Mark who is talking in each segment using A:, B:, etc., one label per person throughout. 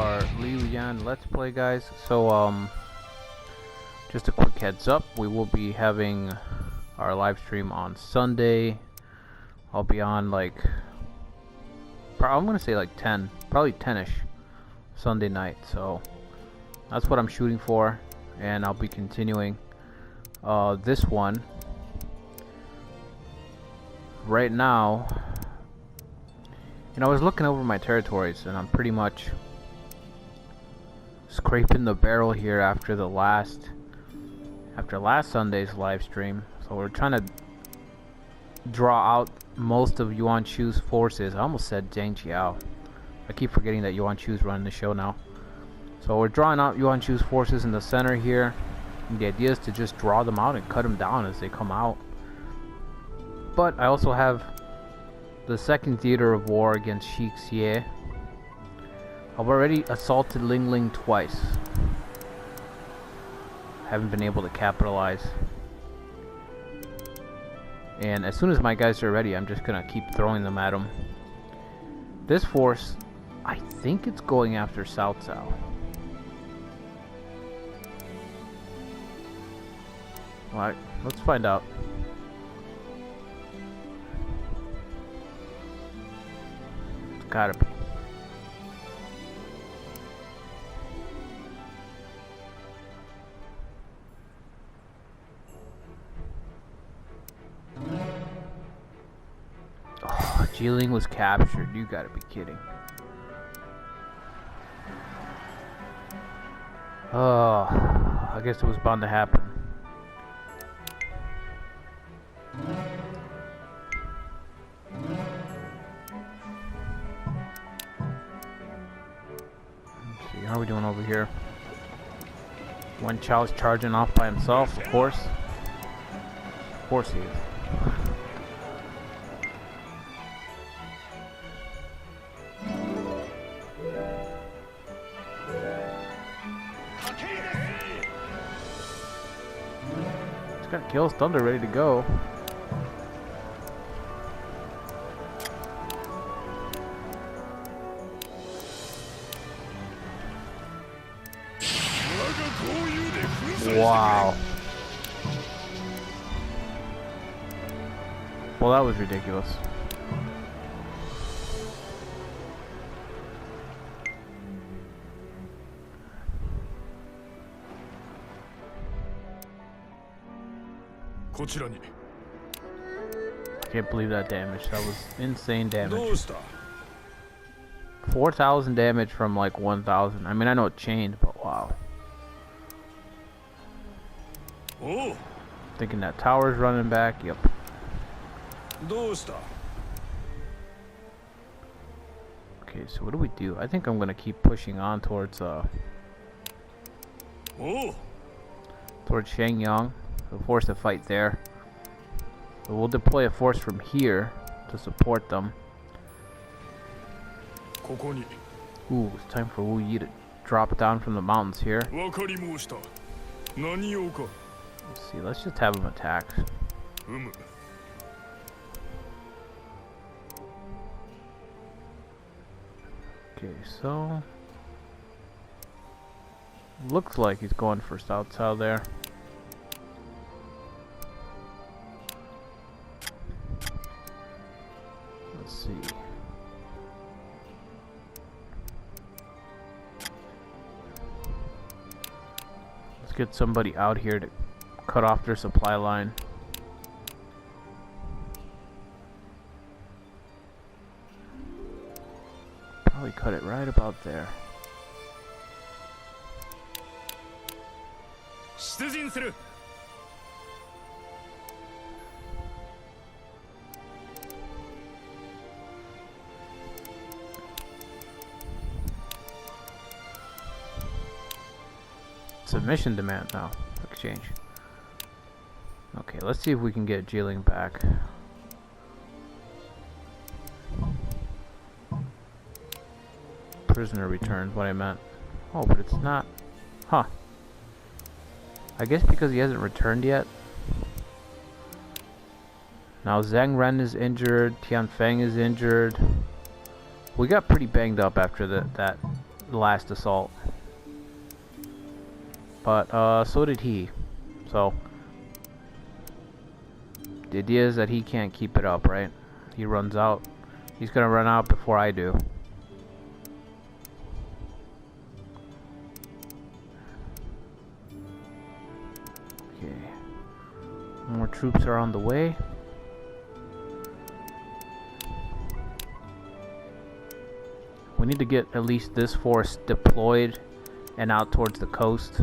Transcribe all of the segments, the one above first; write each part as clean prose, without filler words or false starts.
A: our Lui Yan Let's Play, guys. So, just a quick heads up, we will be having our live stream on Sunday. I'll be on like, I'm gonna say like 10, probably 10ish Sunday night. So that's what I'm shooting for, and I'll be continuing this one. Right now, you know, I was looking over my territories, and I'm pretty much scraping the barrel here after last Sunday's live stream. So we're trying to draw out most of Yuan Chu's forces. I almost said Zhang Jiao. I keep forgetting that Yuan Chu's running the show now. So we're drawing out Yuan Chu's forces in the center here. And the idea is to just draw them out and cut them down as they come out. But I also have the second theater of war against Sheikh Xie. I've already assaulted Ling Ling twice. Haven't been able to capitalize. And as soon as my guys are ready, I'm just gonna keep throwing them at them. This force, I think it's going after Cao Cao. Alright, let's find out. It's gotta be. Oh, Jiling was captured. You gotta be kidding. Oh, I guess it was bound to happen. Let's see, how are we doing over here? Wen Chao's charging off by himself, of course. Of course he is. He's got Gale's Thunder ready to go. Wow. Well, that was ridiculous. I can't believe that damage. That was insane damage. 4,000 damage from like 1,000. I mean, I know it changed, but wow. Thinking that tower's running back. Yep. Okay, so what do we do? I think I'm gonna keep pushing on towards Shenyang. We'll force a fight there. So we'll deploy a force from here to support them. Ooh, it's time for Wu Yi to drop down from the mountains here. Let's see, let's just have him attack. Okay, so looks like he's going for Cao Cao there. Let's see. Let's get somebody out here to cut off their supply line. Probably cut it right about there. Submission demand now. Exchange. Okay, let's see if we can get Jiling back. Prisoner returned, what I meant. Oh, but it's not. Huh. I guess because he hasn't returned yet. Now Zhang Ren is injured, Tian Feng is injured. We got pretty banged up after that last assault. But so did he. So the idea is that he can't keep it up, right? He runs out. He's gonna run out before I do. Okay. More troops are on the way. We need to get at least this force deployed and out towards the coast.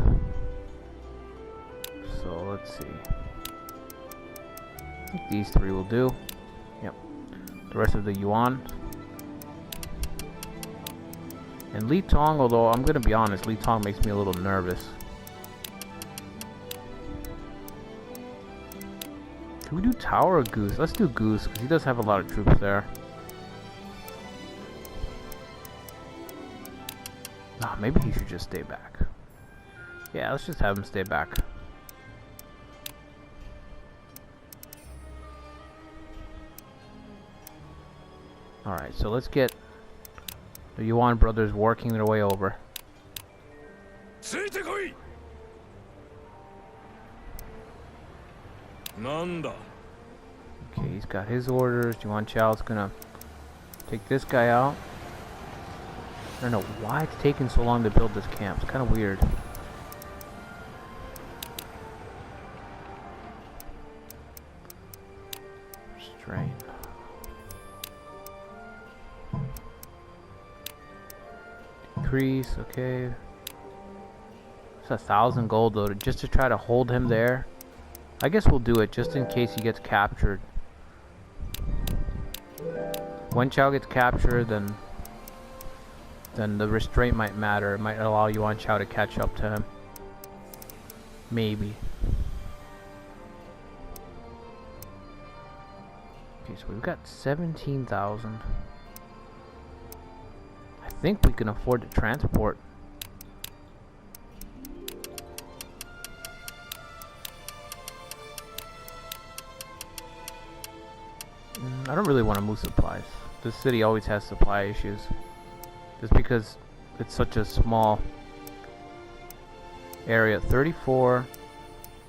A: So let's see. I think these three will do. Yep. The rest of the Yuan. And Li Tong, although I'm gonna be honest, Li Tong makes me a little nervous. Can we do Tower or Goose? Let's do Goose, because he does have a lot of troops there. Ah, maybe he should just stay back. Yeah, let's just have him stay back. Alright, so let's get the Yuan brothers working their way over. Okay, he's got his orders. Yuan Chao's gonna take this guy out. I don't know why it's taking so long to build this camp. It's kind of weird. Strain. Decrease, okay. It's 1,000 gold though, just to try to hold him there. I guess we'll do it just in case he gets captured. When Chao gets captured, then the restraint might matter. It might allow Yuan Chao to catch up to him. Maybe. Okay, so we've got 17,000. I think we can afford to transport. I don't really want to move supplies. This city always has supply issues. Just because it's such a small area. 34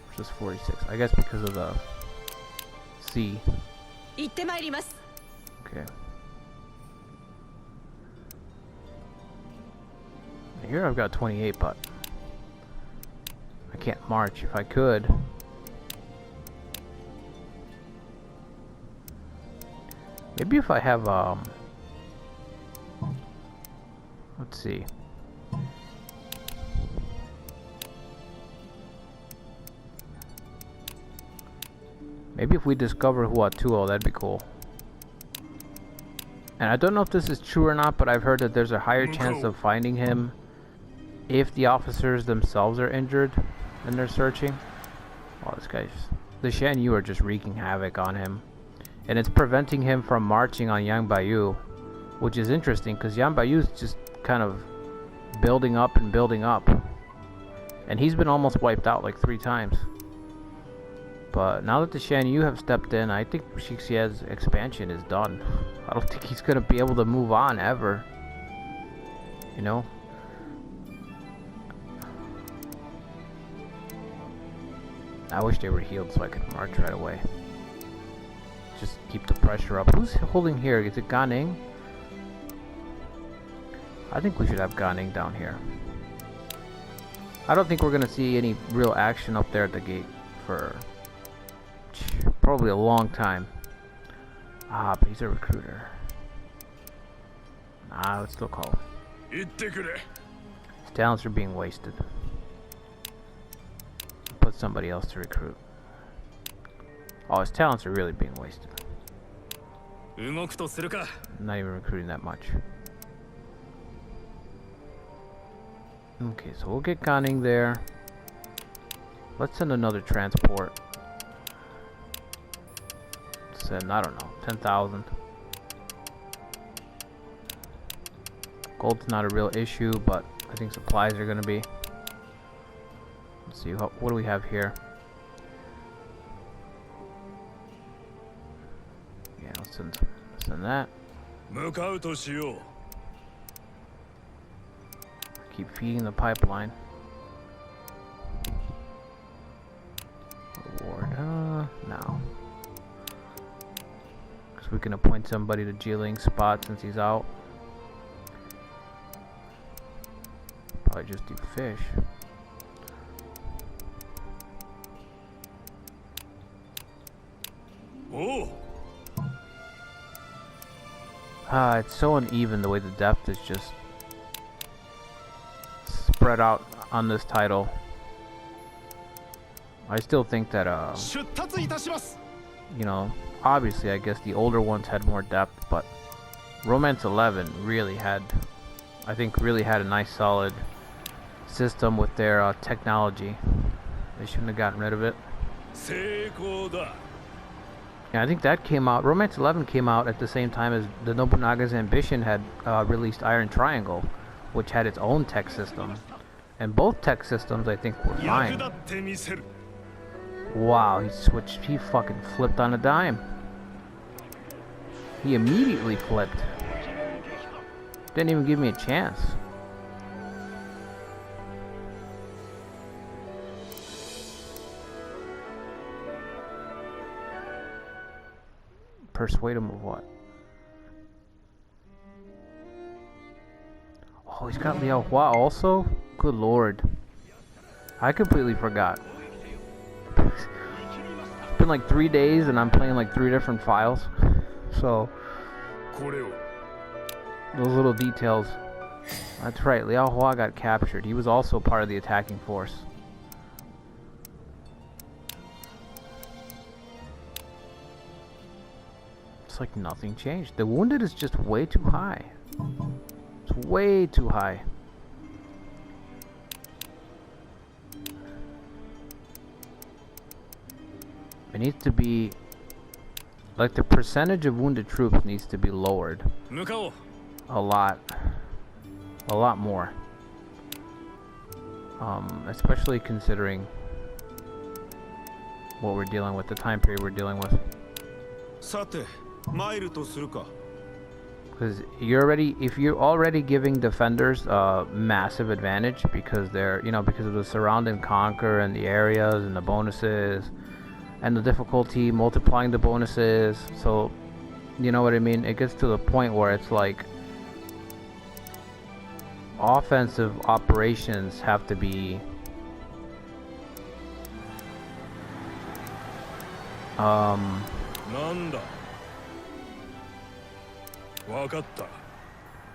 A: versus 46. I guess because of the sea. Okay. Here I've got 28, but I can't march. If I could. Maybe if I have, let's see. Maybe if we discover Huatuo, that'd be cool. And I don't know if this is true or not, but I've heard that there's a higher chance of finding him if the officers themselves are injured and they're searching. Oh, this guy's... The Shan Yu are just wreaking havoc on him. And it's preventing him from marching on Yang Baiyu, which is interesting because Yang Baiyu is just kind of building up and building up. And he's been almost wiped out like 3 times. But now that the Shan Yu have stepped in, I think Shixia's expansion is done. I don't think he's going to be able to move on ever. You know? I wish they were healed so I could march right away. Just keep the pressure up. Who's holding here? Is it Gan Ning? I think we should have Gan Ning down here. I don't think we're going to see any real action up there at the gate for probably a long time. Ah, but he's a recruiter. Nah, let's still call him. His talents are being wasted. Put somebody else to recruit. Oh, his talents are really being wasted. Not even recruiting that much. Okay, so we'll get Gan Ning there. Let's send another transport. Send, I don't know, 10,000. Gold's not a real issue, but I think supplies are going to be. Let's see, what do we have here? Yeah, let's send that. keep feeding the pipeline. Reward, no. Because we can appoint somebody to Jiling's spot since he's out. Probably just do fish.
B: Oh.
A: It's so uneven the way the depth is just spread out on this title. I still think that, you know, obviously I guess the older ones had more depth, but Romance 11 really had, I think really had a nice solid system with their technology. They shouldn't have gotten rid of it. Yeah, I think that came out, Romance 11 came out at the same time as the Nobunaga's Ambition had released Iron Triangle, which had its own tech system. And both tech systems, I think, were fine. Wow, he fucking flipped on a dime. He immediately flipped. Didn't even give me a chance. Persuade him of what? Oh, he's got Liao Hua also? Good lord. I completely forgot. It's been like 3 days and I'm playing like 3 different files. So, those little details. That's right, Liao Hua got captured. He was also part of the attacking force. It's like nothing changed. The wounded is just way too high. It's way too high. It needs to be, like, the percentage of wounded troops needs to be lowered a lot more, especially considering what we're dealing with, the time period we're dealing with. Because if you're already giving defenders a massive advantage because they're, you know, because of the surround and conquer and the areas and the bonuses and the difficulty multiplying the bonuses, so you know what I mean, it gets to the point where it's like offensive operations have to be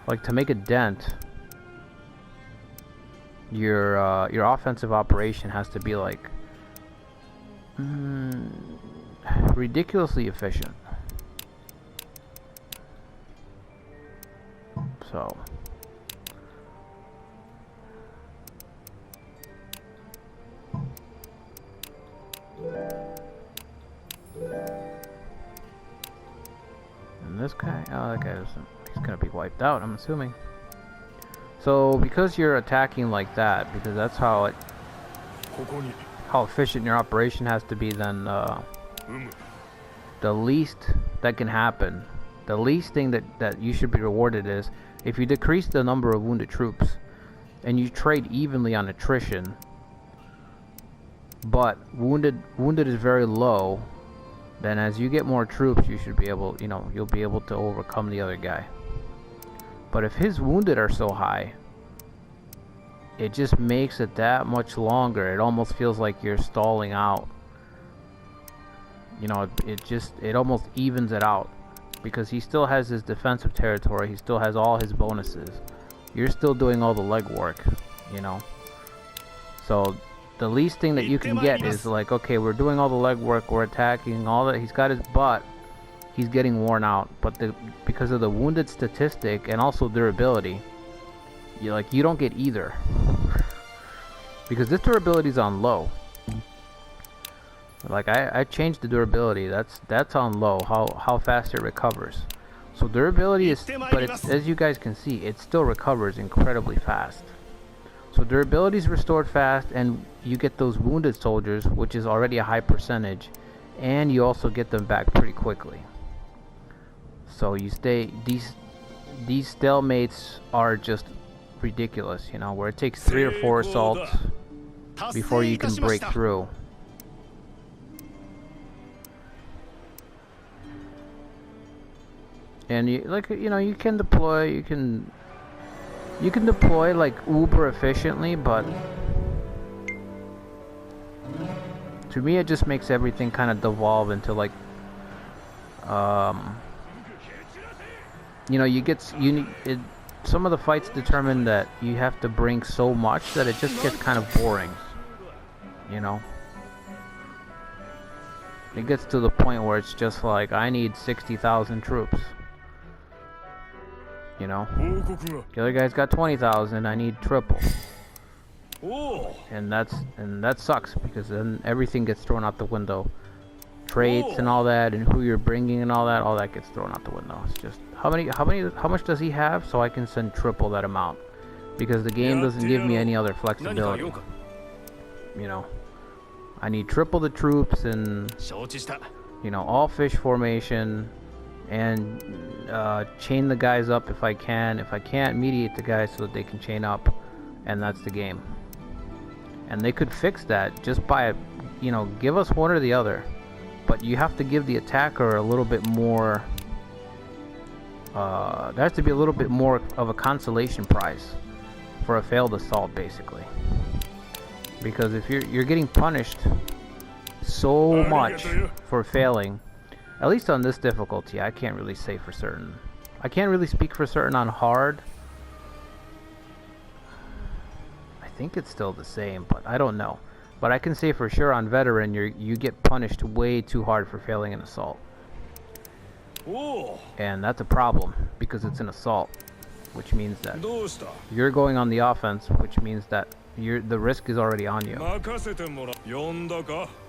A: like, to make a dent, your offensive operation has to be like ridiculously efficient. So and this guy, oh, that guy doesn't, he's gonna be wiped out, I'm assuming. So because you're attacking like that, because that's how efficient your operation has to be, then the least that can happen, the least thing that you should be rewarded is if you decrease the number of wounded troops and you trade evenly on attrition, but wounded is very low, then as you get more troops you should be able, you know, you'll be able to overcome the other guy. But if his wounded are so high, it just makes it that much longer. It almost feels like you're stalling out. You know, it almost evens it out, because he still has his defensive territory, he still has all his bonuses. You're still doing all the legwork, you know. So the least thing that you can get is like, okay, we're doing all the legwork, we're attacking, all that. He's got his butt, he's getting worn out, but because of the wounded statistic and also durability, you don't get either, because this durability is on low. Like I changed the durability. That's on low. How fast it recovers. So durability is, but it's, as you guys can see, it still recovers incredibly fast. So durability is restored fast, and you get those wounded soldiers, which is already a high percentage, and you also get them back pretty quickly. So you stay, these stalemates are just ridiculous, you know, where it takes 3 or 4 assaults before you can break through. And you know, you can deploy, you can deploy like uber efficiently, but to me it just makes everything kind of devolve into like you know, some of the fights determine that you have to bring so much that it just gets kind of boring, you know. It gets to the point where it's just like, I need 60,000 troops. You know, the other guy's got 20,000. I need triple, and that sucks, because then everything gets thrown out the window. Traits and all that, and who you're bringing and all that gets thrown out the window. It's just how much does he have, so I can send triple that amount, because the game doesn't give me any other flexibility. You know, I need triple the troops, and you know, all fish formation, and chain the guys up if I can. If I can't, mediate the guys so that they can chain up, and that's the game. And they could fix that just by, you know, give us one or the other, but you have to give the attacker a little bit more. There has to be a little bit more of a consolation prize for a failed assault, basically, because if you're getting punished so much for failing. At least on this difficulty, I can't really say for certain. I can't really speak for certain on hard. I think it's still the same, but I don't know. But I can say for sure on veteran, you get punished way too hard for failing an assault. And that's a problem, because it's an assault, which means that you're going on the offense, which means that the risk is already on you.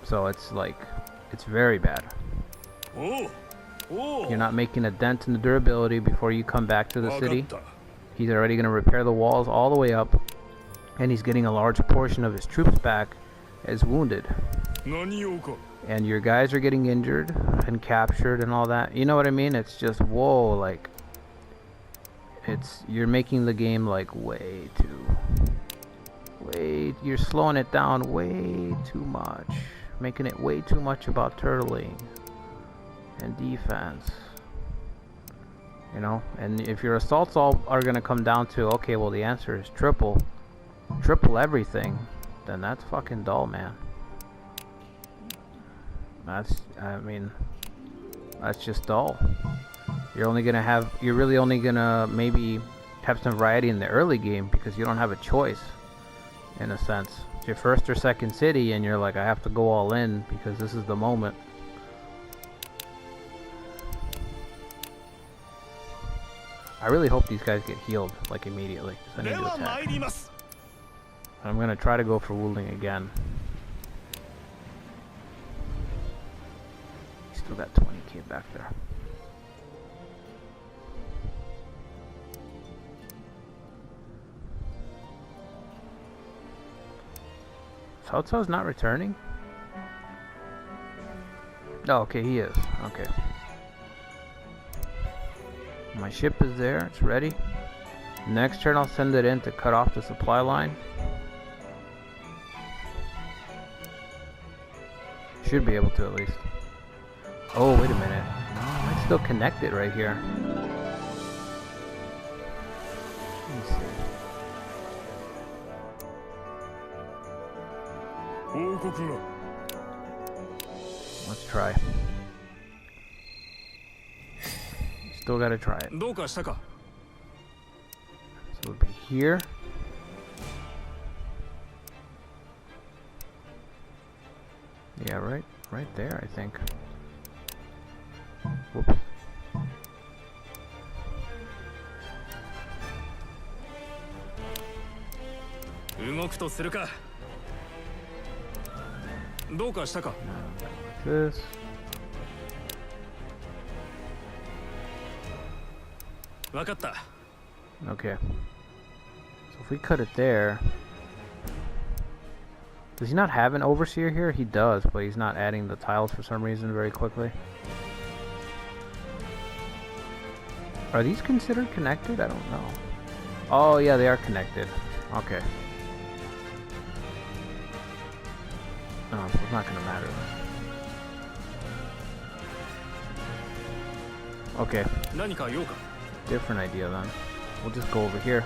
A: So it's like, it's very bad. You're not making a dent in the durability before you come back to the city. He's already going to repair the walls all the way up, and he's getting a large portion of his troops back as wounded. And your guys are getting injured and captured and all that. You know what I mean? It's just, whoa, like, you're making the game like you're slowing it down way too much, making it way too much about turtling and defense, you know. And if your assaults all are going to come down to, okay, well, the answer is triple everything, then that's fucking dull, man. That's just dull. You're really only gonna maybe have some variety in the early game, because you don't have a choice, in a sense. It's your first or second city, and you're like, I have to go all in because this is the moment. I really hope these guys get healed like immediately, because I need to attack. I'm gonna try to go for Wuling again. Still got 20k back there. Cao Cao's not returning? Oh, okay, he is. Okay. My ship is there, it's ready. Next turn I'll send it in to cut off the supply line. Should be able to, at least. Oh, wait a minute. No, I might still connect it right here. Let me see. Let's try. Still gotta try it. So it'll be here. Yeah, right there, I think. Whoops. This. Okay. So if we cut it there, does he not have an overseer here? He does, but he's not adding the tiles for some reason very quickly. Are these considered connected? I don't know. Oh yeah, they are connected. Okay. Oh, so it's not gonna matter. Okay. Different idea then. We'll just go over here.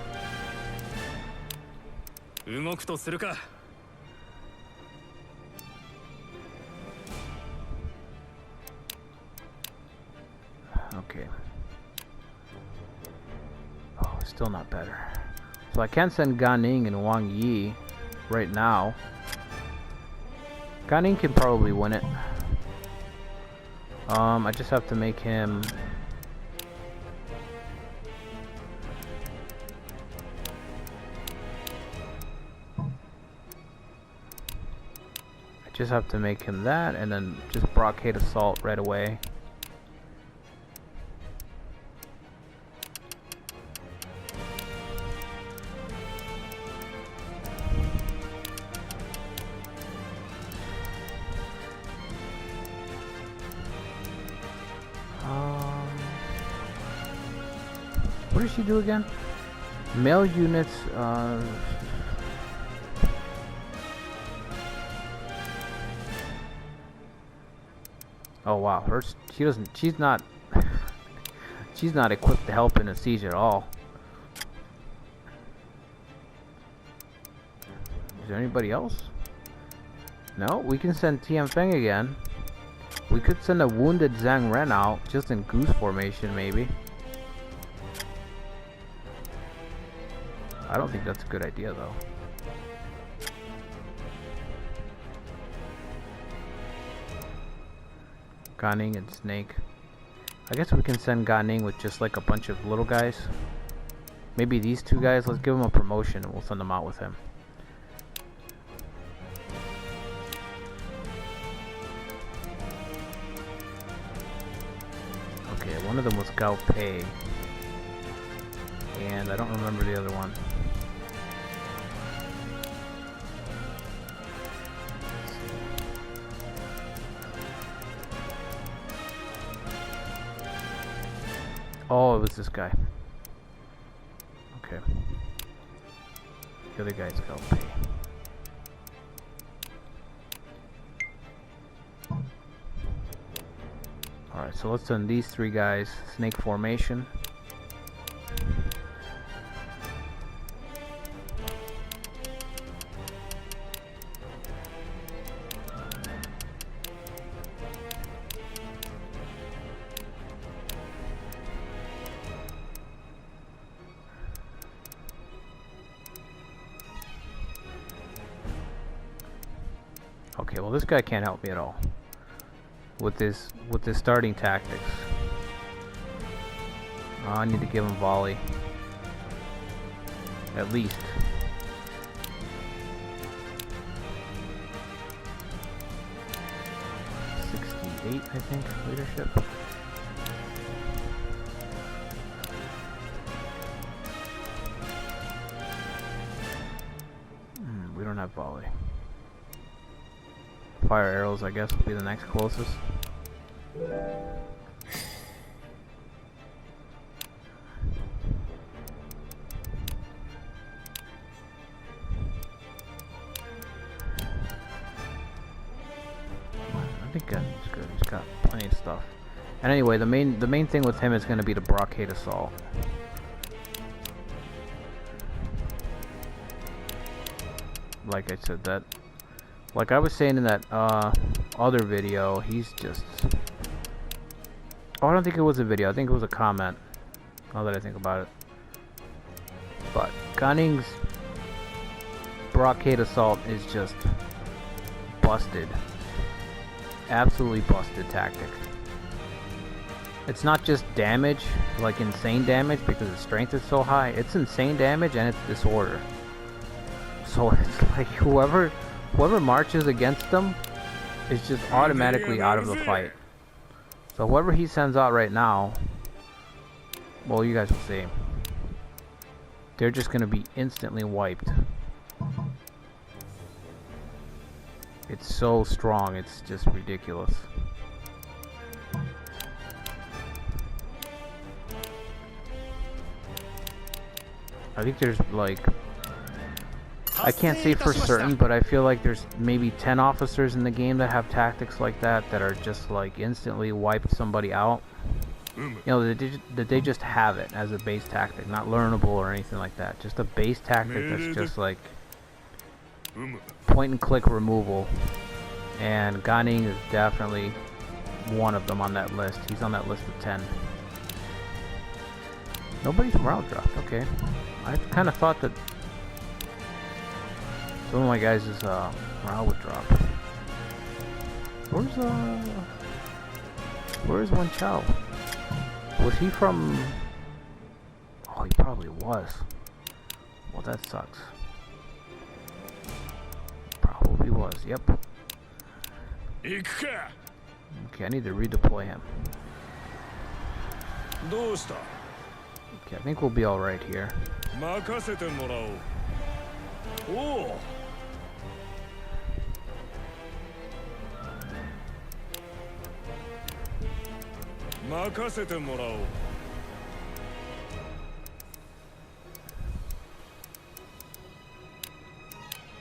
A: Okay. Oh, still not better. So I can send Gan Ning and Wang Yi right now. Gan Ning can probably win it. I just have to make him... Just have to make him that, and then just Brocade Assault right away. What does she do again? Male units, oh wow, she's not equipped to help in a siege at all. Is there anybody else? No, we can send Tian Feng again. We could send a wounded Zhang Ren out, just in goose formation maybe. I don't think that's a good idea though. Gan Ning and Snake. I guess we can send Gan Ning with just like a bunch of little guys. Maybe these two guys, let's give them a promotion and we'll send them out with him. Okay, one of them was Gao Pei. And I don't remember the other one. Oh, it was this guy. Okay. The other guy's Gao Pei. Alright, so let's send these three guys snake formation. Okay, well this guy can't help me at all with this starting tactics. I need to give him volley at least. '68, I think, leadership. We don't have volley. Fire arrows, I guess, will be the next closest. I think he's good. He's got plenty of stuff. And anyway, the main thing with him is going to be the Brocade Assault. Like I said, that. Like I was saying in that other video, he's just... Oh, I don't think it was a video. I think it was a comment. Now that I think about it. But Gan Ning's Brocade Assault is just busted. Absolutely busted tactic. It's not just damage, like insane damage, because its strength is so high. It's insane damage and it's disorder. So it's like whoever marches against them is just automatically out of the fight. So whoever he sends out right now, well, you guys will see. They're just going to be instantly wiped. It's so strong, it's just ridiculous. I think there's like, I can't say for certain, but I feel like there's maybe 10 officers in the game that have tactics like that are just like instantly wiped somebody out. You know, that they just have it as a base tactic, not learnable or anything like that. Just a base tactic that's just like point and click removal. And Ganing is definitely one of them on that list. He's on that list of 10. Nobody's morale dropped. Okay, I kind of thought that some of my guys' morale would drop. Where's Wen Chao? Was he from? Oh, he probably was. Well, that sucks. Probably was. Yep. Okay, I need to redeploy him. Okay, I think we'll be all right here.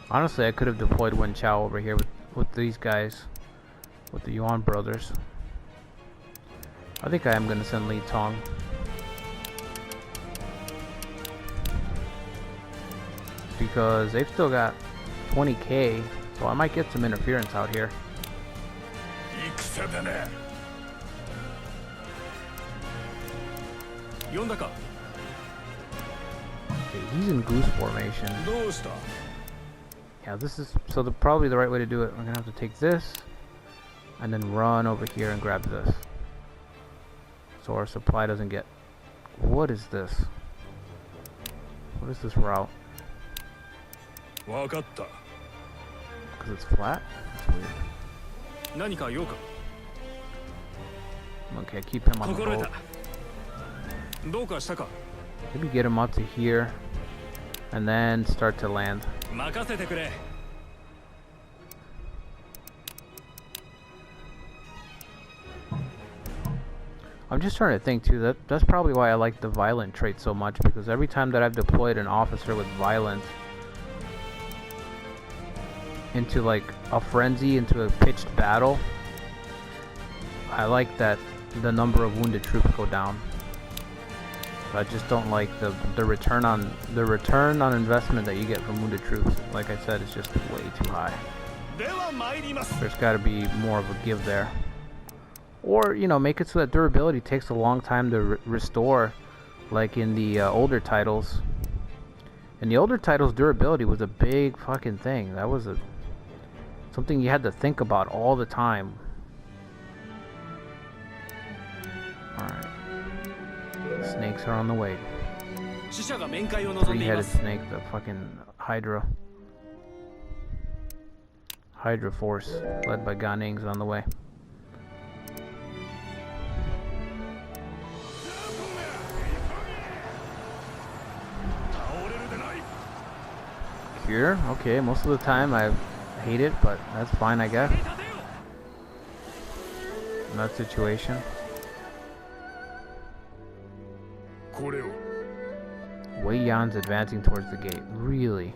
A: Honestly, I could have deployed Wen Chao over here with these guys, with the Yuan brothers. I think I am going to send Li Tong. Because they've still got 20k, so I might get some interference out here. Okay, he's in goose formation. Yeah, this is probably the right way to do it. We're gonna have to take this and then run over here and grab this, so our supply doesn't get. What is this? What is this route? Because it's flat? That's weird. Okay, keep him on the boat. Maybe get him up to here and then start to land. I'm just trying to think too, that's probably why I like the violent trait so much, because every time that I've deployed an officer with violence into like a frenzy, into a pitched battle, I like that the number of wounded troops go down. I just don't like the return on investment that you get from wounded troops. Like I said, it's just way too high. There's got to be more of a give there, or you know, make it so that durability takes a long time to restore, like in the older titles. In the older titles, durability was a big fucking thing. That was something you had to think about all the time. Alright. Snakes are on the way. Three-headed snake, the fucking Hydra force, led by Ganing's on the way. Here, okay, most of the time I hate it, but that's fine, I guess. In that situation. Lui Yan's advancing towards the gate. Really?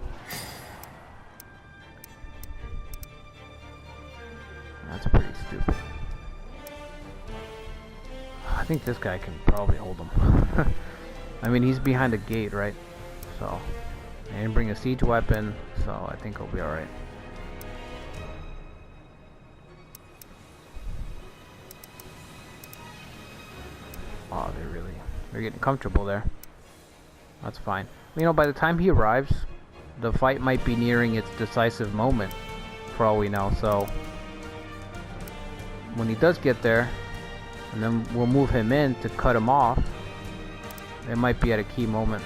A: That's pretty stupid. I think this guy can probably hold him. I mean, he's behind a gate, right? So, I didn't bring a siege weapon, so I think he'll be alright. Oh, they're getting comfortable there. That's fine. You know, by the time he arrives, the fight might be nearing its decisive moment, for all we know. So, when he does get there, and then we'll move him in to cut him off, it might be at a key moment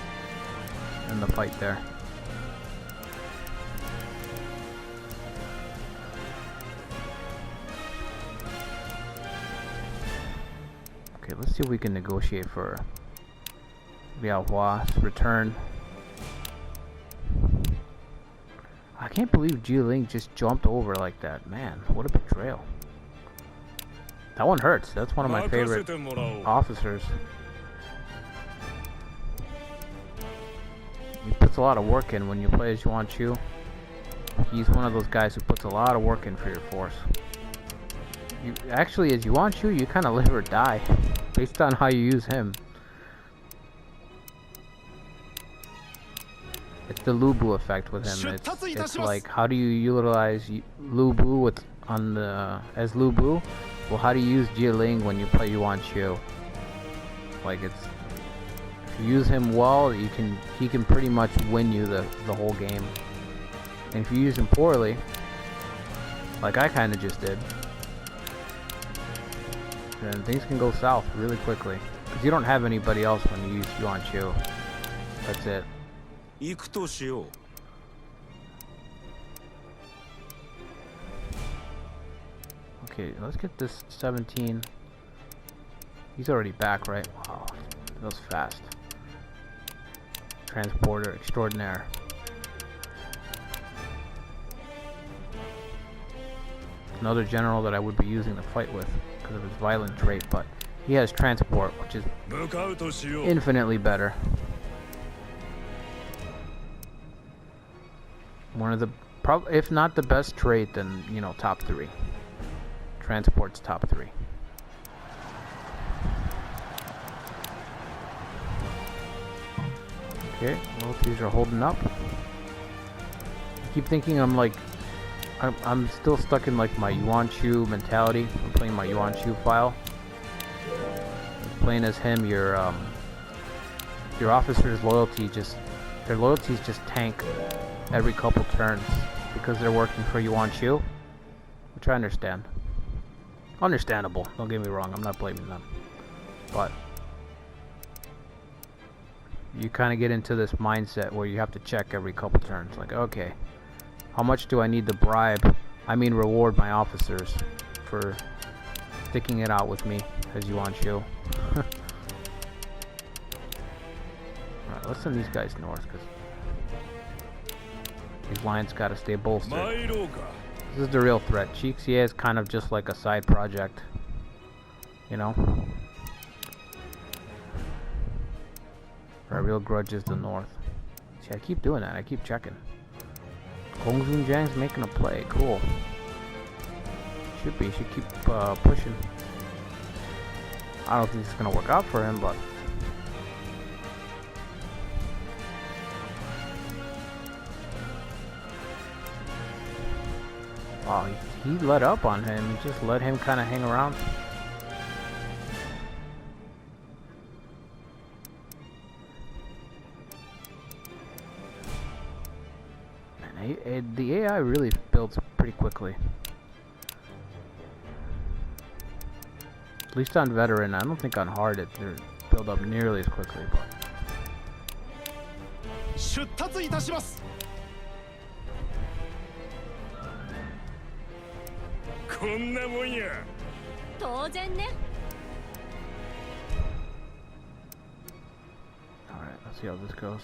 A: in the fight there. Okay, let's see if we can negotiate for Liao Hua's return. I can't believe Jiling just jumped over like that. Man, what a betrayal. That one hurts. That's one of my favorite officers. puts a lot of work in when you play as Yuan Chu. He's one of those guys who puts a lot of work in for your force. You actually, as Yuan Chu, you kind of live or die based on how you use him. It's the Lu Bu effect with him. It's like, how do you utilize Lu Bu with as Lu Bu? Well, how do you use Jieling when you play Yuan Chu? Like, if you use him well, he can pretty much win you the whole game. And if you use him poorly, like I kind of just did, then things can go south really quickly. Because you don't have anybody else when you use Yuan Chu. That's it. Okay, let's get this 17. He's already back, right? Wow, that was fast. Transporter extraordinaire. Another general that I would be using to fight with because of his violent trait, but he has transport, which is infinitely better. One of the, if not the best trait, then, you know, top 3. Transport's top 3. Okay, well, these are holding up. I keep thinking I'm still stuck in like my Yuan Chu mentality. I'm playing my Yuan Chu file. Playing as him, your officers' their loyalties just tank every couple turns because they're working for Yuan Chu, which I understand. Understandable. Don't get me wrong. I'm not blaming them, but you kind of get into this mindset where you have to check every couple turns. Like, okay, how much do I need to bribe? I mean, reward my officers for sticking it out with me as Yuan Chu. Alright, let's send these guys north because these lines gotta stay bolstered. This is the real threat. Chixie is kind of just like a side project, you know? Our real grudge is the north. See, I keep doing that. I keep checking. Gong Zunjiang's making a play. Cool. Should be. Should keep pushing. I don't think it's going to work out for him, but... Wow, he let up on him. He just let him kind of hang around. The AI really builds pretty quickly. At least on veteran. I don't think on hard they build up nearly as quickly. But alright, let's see how this goes.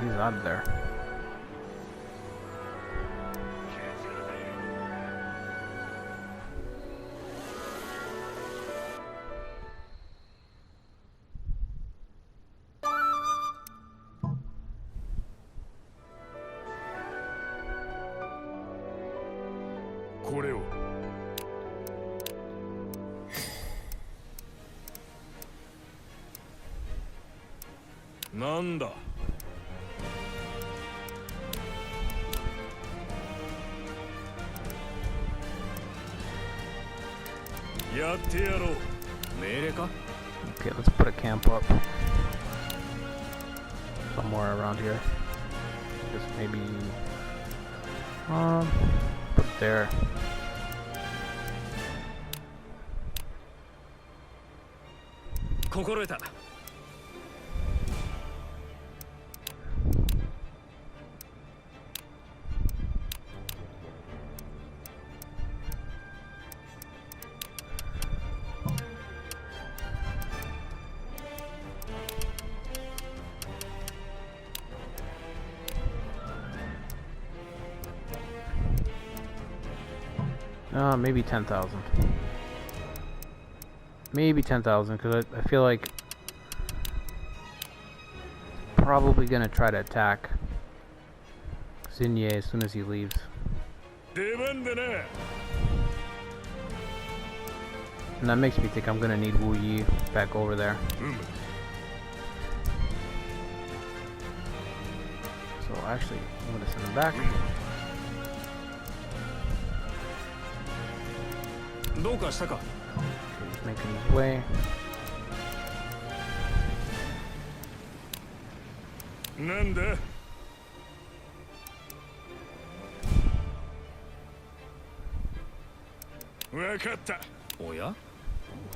A: He's out of there.
B: Nanda.
A: Okay, let's put a camp up somewhere around here. Just maybe put it there. Maybe 10,000. Maybe 10,000, because I feel like probably gonna try to attack Xinye as soon as he leaves. And that makes me think I'm gonna need Wu Yi back over there. So actually, I'm gonna send him back. Okay, he's making his way.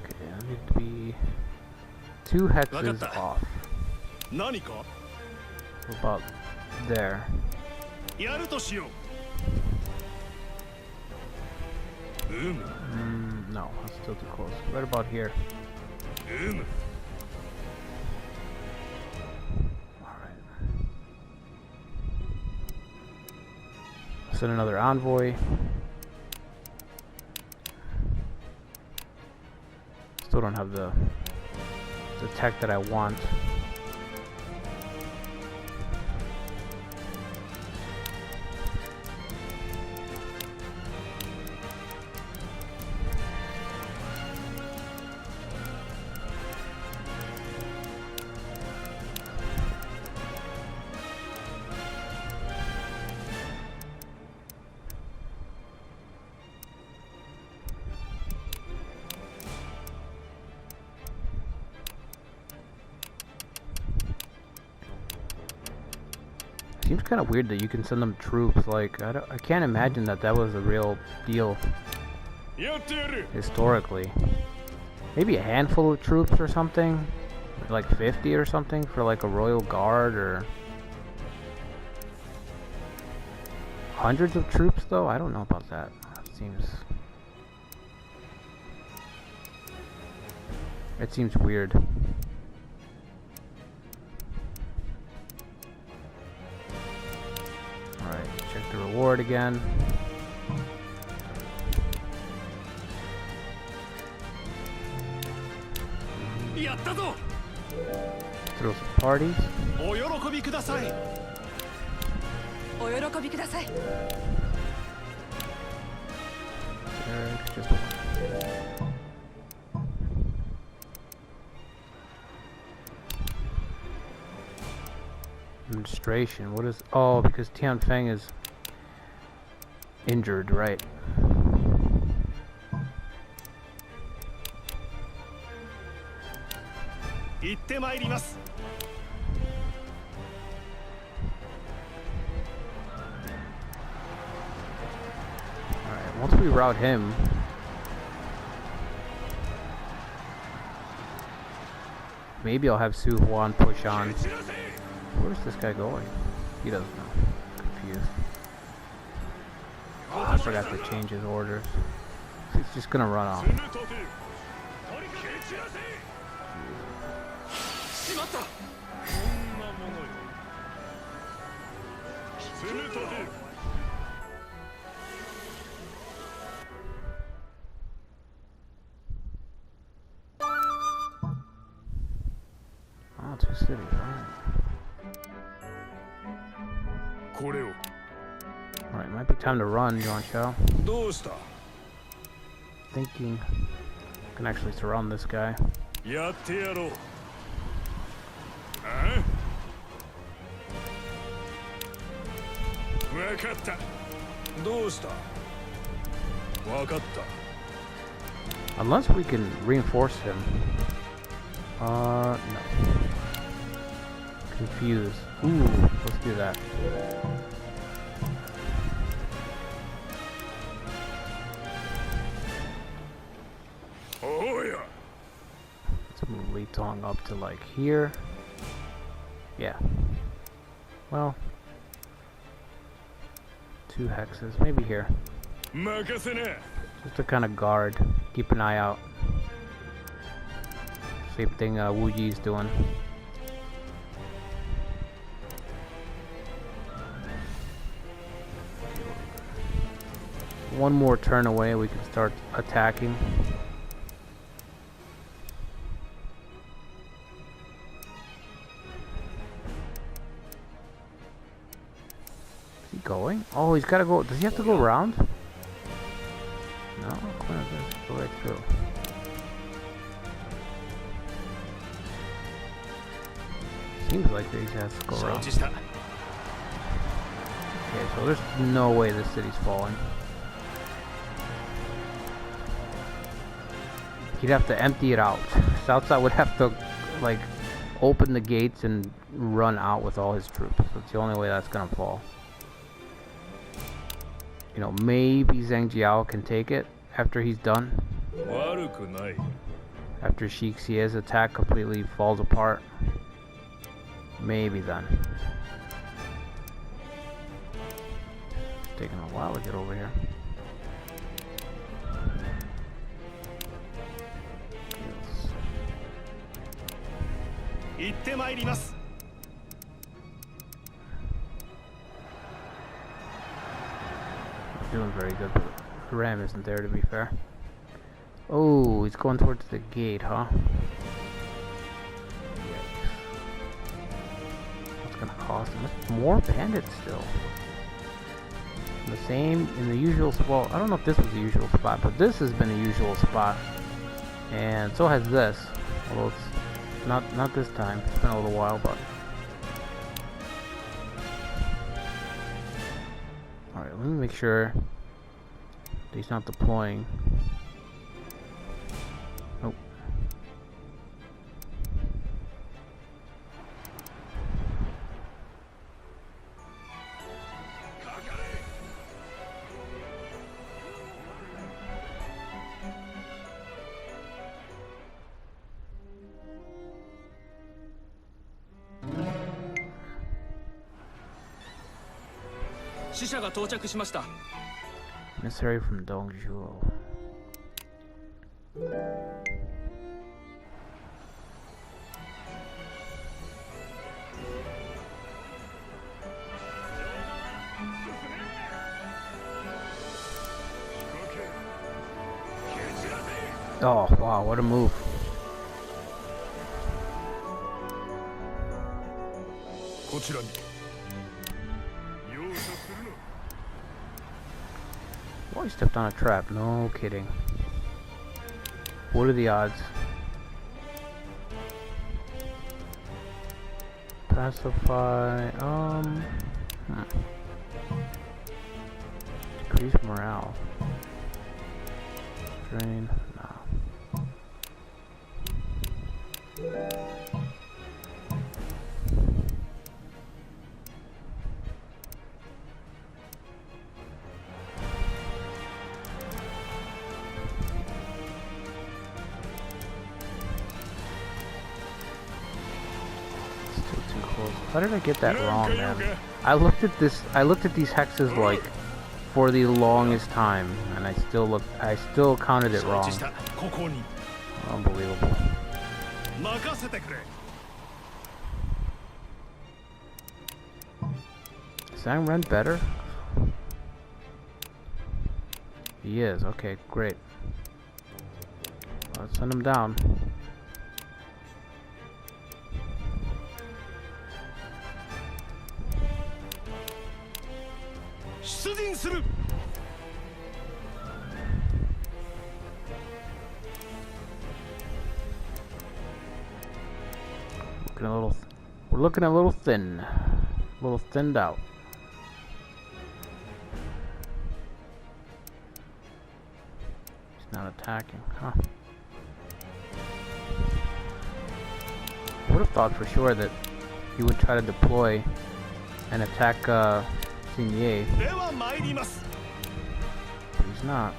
A: Okay, I need to be 2 hexes off. About there. No, that's still too close. Right about here. Alright. Send another envoy. Still don't have the tech that I want. Seems kind of weird that you can send them troops. Like, I can't imagine that was a real deal historically. Maybe a handful of troops or something, like 50 or something for like a royal guard, or hundreds of troops though. I don't know about that. It seems weird. Check the reward again. Throw some parties. Just one. Administration. What is? Oh, because Tianfeng is injured, right? Alright, once we rout him, maybe I'll have Su Huan push on. Where's this guy going? He doesn't know. Confused. I forgot to change his orders. He's just gonna run off. Oh, 2 cities, alright. Alright, might be time to run, Yuan Shao. Thinking I can actually surround this guy. Unless we can reinforce him. No. Confused. Ooh, let's do that. Let's move Li Tong up to like here. Yeah. Well, 2 hexes, maybe here. Just to kind of guard, keep an eye out. Same thing Wu Yi's doing. one more turn away, we can start attacking. Is he going? Oh, he's gotta go. Does he have to go around? No, just go right through. Seems like he has to go around. Okay, so there's no way this city's falling. He'd have to empty it out. Southside would have to, like, open the gates and run out with all his troops. That's the only way that's gonna fall. You know, maybe Zhang Jiao can take it after he's done. After Sheik Xie's attack completely falls apart. Maybe then. It's taking a while to get over here. Yes. Doing very good, but the ram isn't there, to be fair. Oh, he's going towards the gate, huh? What's gonna cost him? That's more bandits still. The same in the usual spot. I don't know if this was the usual spot, but this has been a usual spot, and so has this. Although it's not this time. It's been a little while, but. Alright, let me make sure that he's not deploying. Nope. Emissary from Dongzhuo. Oh wow, what a move. Oh, he stepped on a trap. No kidding. What are the odds? Pacify. Decrease morale. Drain. No. How did I get that wrong, man? I looked at these hexes like for the longest time, and I still counted it wrong. Unbelievable. Is Zhang Ren better? He is. Okay, great. Let's send him down. We're looking a little thin, a little thinned out. He's not attacking, huh? I would have thought for sure that he would try to deploy and attack Xingye, but he's not.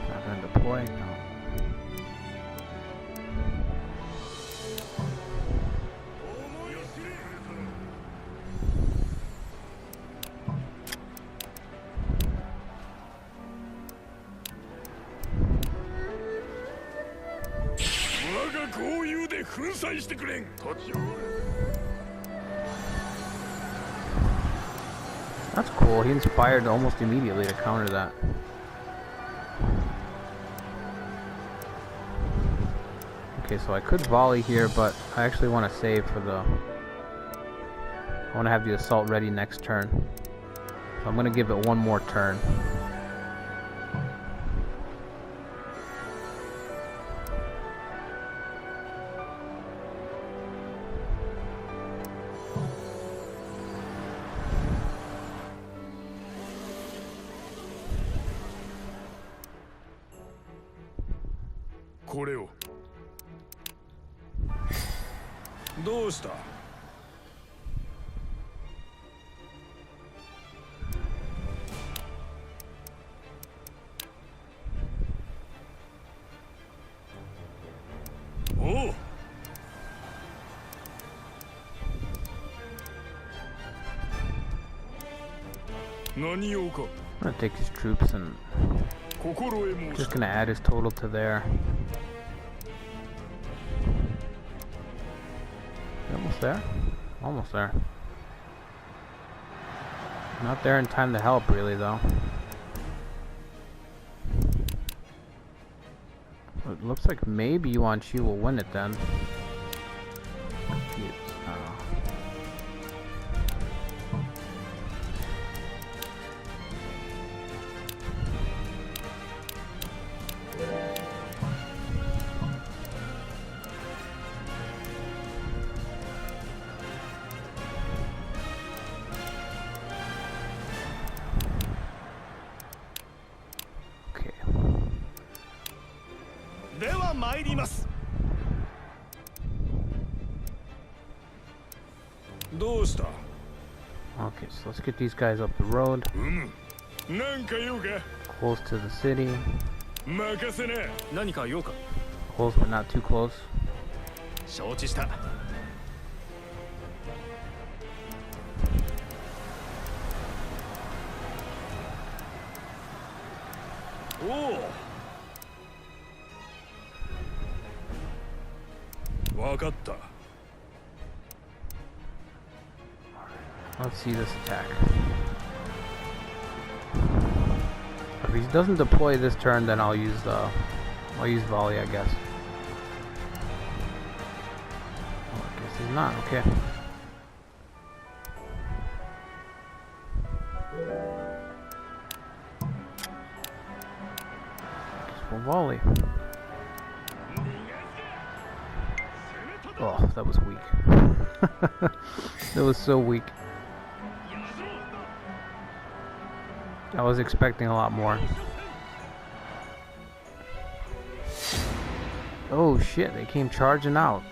A: Not gonna deploy, no. That's cool. He inspired almost immediately to counter that. Okay, so I could volley here, but I actually want to save for the... I want to have the assault ready next turn. So I'm going to give it one more turn. I'm gonna take his troops and just gonna add his total to there. Almost there? Almost there. Not there in time to help, really, though. It looks like maybe Yuan Chu will win it then. Okay, so let's get these guys up the road. Close to the city. Close but not too close. Let's see this attack. If he doesn't deploy this turn, then I'll use volley, I guess. Oh, I guess he's not. Okay. Just for volley. Oh, that was weak. That was so weak. I was expecting a lot more. Oh shit, they came charging out.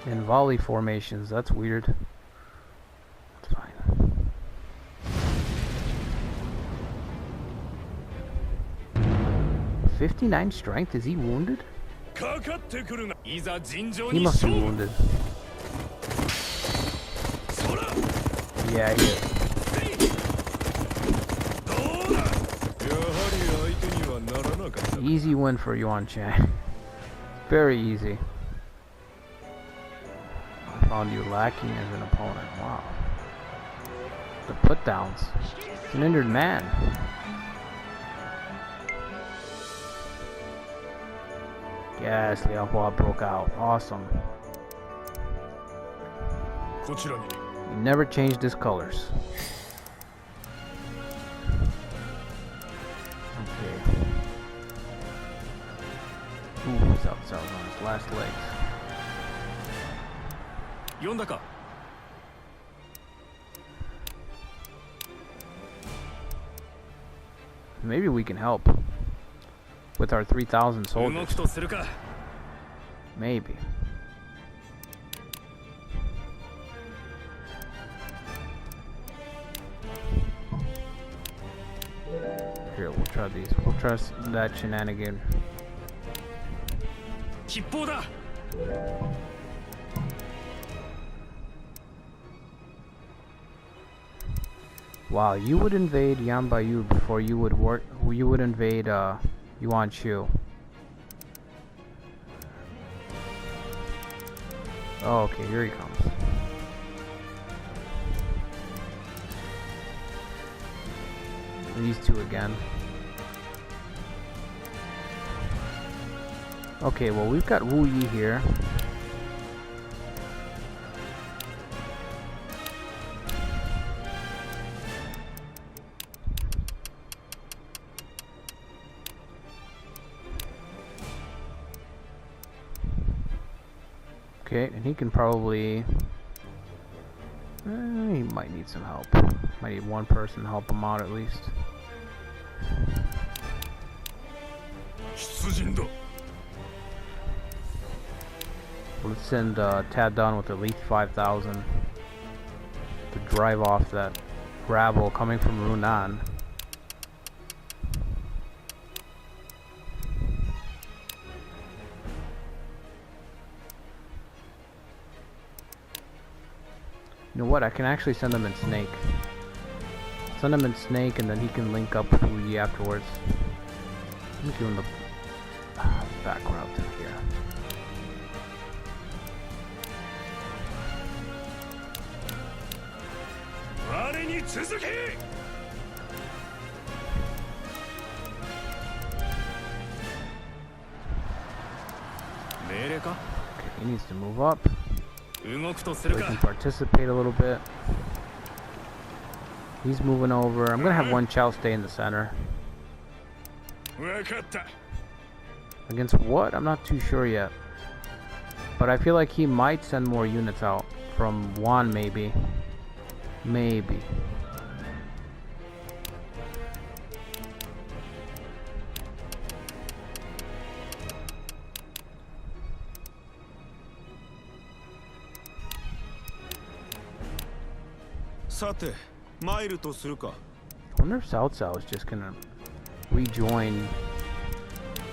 A: In volley formations, that's weird. It's fine. "59 strength? Is he wounded?" He must be wounded. Yeah, he is. Easy win for Yuan Chang. Very easy. I found you lacking as an opponent. Wow. The put downs. It's an injured man. Yes, Liao Hua broke out. Awesome. He never changed his colors. Okay. Ooh, South on his last legs. Maybe we can help with our 3,000 soldiers. Maybe. Here, we'll try these. We'll try that shenanigan. Wow, you would invade Yanbayu before you would invade Yuan Chu. Oh, okay, here he comes. These two again. Okay, well, we've got Wu Yi here. Okay, and he can probably... he might need some help. Might need one person to help him out at least. Let's send Tad Don with at least 5,000 to drive off that rabble coming from Runan. You know what? I can actually send him in Snake. Send him in Snake, and then he can link up with Wu Yi afterwards. Let me give him the back route to here. Okay, he needs to move up. So he can participate a little bit. He's moving over. I'm gonna have one Chow stay in the center. Against what? I'm not too sure yet. But I feel like he might send more units out. From Wan, maybe. Maybe. I wonder if Cao Cao is just gonna rejoin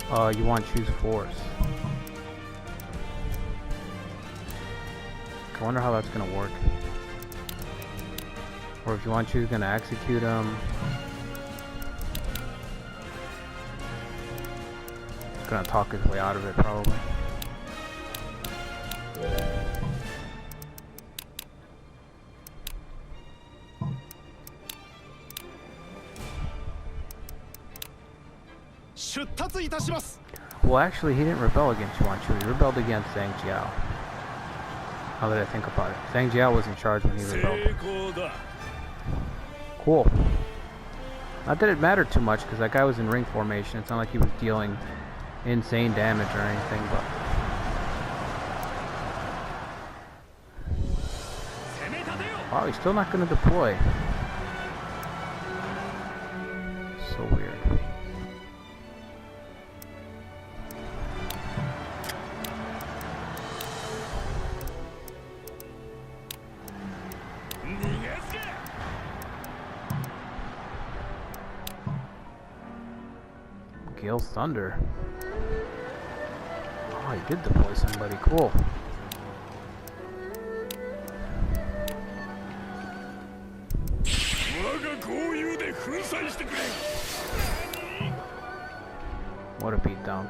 A: Yuan Chu's force. I wonder how that's gonna work. Or if Yuan Chu's gonna execute him. He's gonna talk his way out of it probably. Well, actually, he didn't rebel against Yuan Chu. He rebelled against Zhang Jiao. Now that I think about it, Zhang Jiao was in charge when he rebelled. Cool. Not that it mattered too much, because that guy was in ring formation. It's not like he was dealing insane damage or anything, but... Wow, he's still not going to deploy. So weird. Gale's Thunder. Oh, he did deploy somebody. Cool. What a beatdown.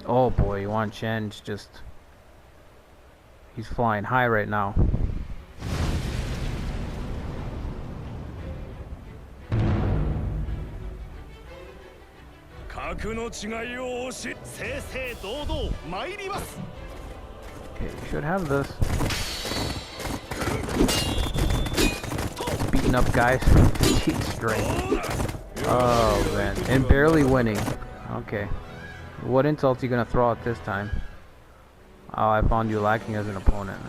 A: Oh boy, Yuan Chen's just... He's flying high right now. Okay, you should have this. Beating up guys 15 straight. Oh man, and barely winning. Okay. What insults are you gonna throw out this time? Oh, I found you lacking as an opponent.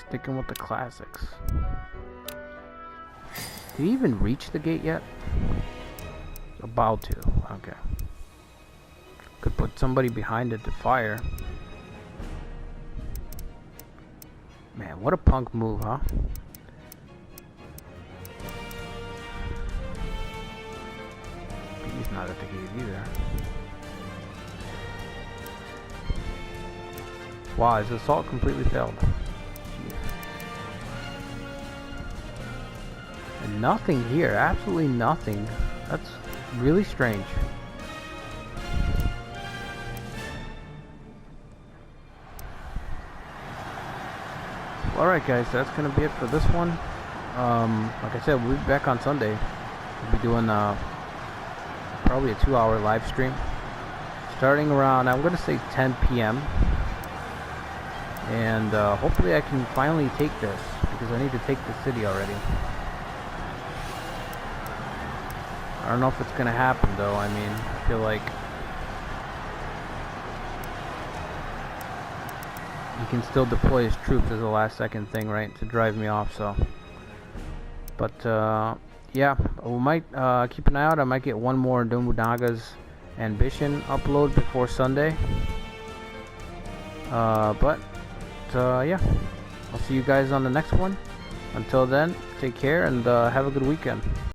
A: Sticking with the classics. Did he even reach the gate yet? About to. Okay. Could put somebody behind it to fire. Man, what a punk move, huh? He's not at the gate either. Wow, his assault completely failed. Jeez. And nothing here, absolutely nothing. That's really strange. Alright guys, that's gonna be it for this one. Like I said, we'll be back on Sunday. We'll be doing probably a 2-hour live stream. Starting around, I'm gonna say 10 p.m. And hopefully I can finally take this, because I need to take the city already. I don't know if it's gonna happen though. I mean, I feel like he can still deploy his troops as a last second thing, right, to drive me off, so. But yeah, we might keep an eye out. I might get one more Nobunagas Ambition upload before Sunday. But yeah, I'll see you guys on the next one. Until then, take care and have a good weekend.